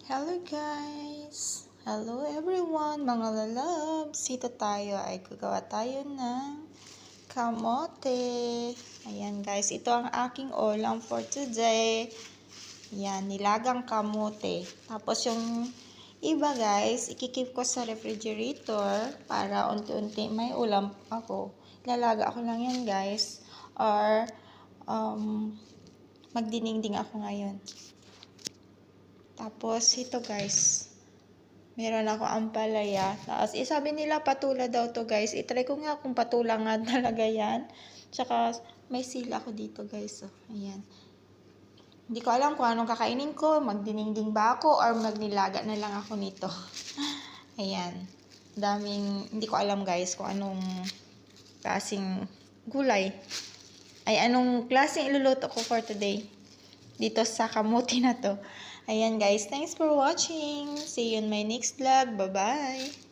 Hello guys! Hello everyone mga lalabs! Dito tayo ay gagawa tayo ng kamote. Ayan guys, ito ang aking ulam for today. Ayan, nilagang kamote. Tapos yung iba guys, ikikip ko sa refrigerator para unti-unti may ulam ako. Lalaga ako lang yan guys. Or magdinengding ako ngayon. Tapos, ito guys, meron ako ampalaya. Tapos, sabi nila patula daw to guys. I-try ko nga kung patula nga talaga yan. Tsaka, may sila ako dito guys. So, ayan. Hindi ko alam kung anong kakainin ko. Magdinengding ba ako or magnilaga na lang ako nito. Ayan. Daming, hindi ko alam guys kung anong klaseng gulay. Ay, anong klaseng iluluto ko for today. Dito sa kamuti na to. Ayan guys, thanks for watching. See you in my next vlog. Bye-bye.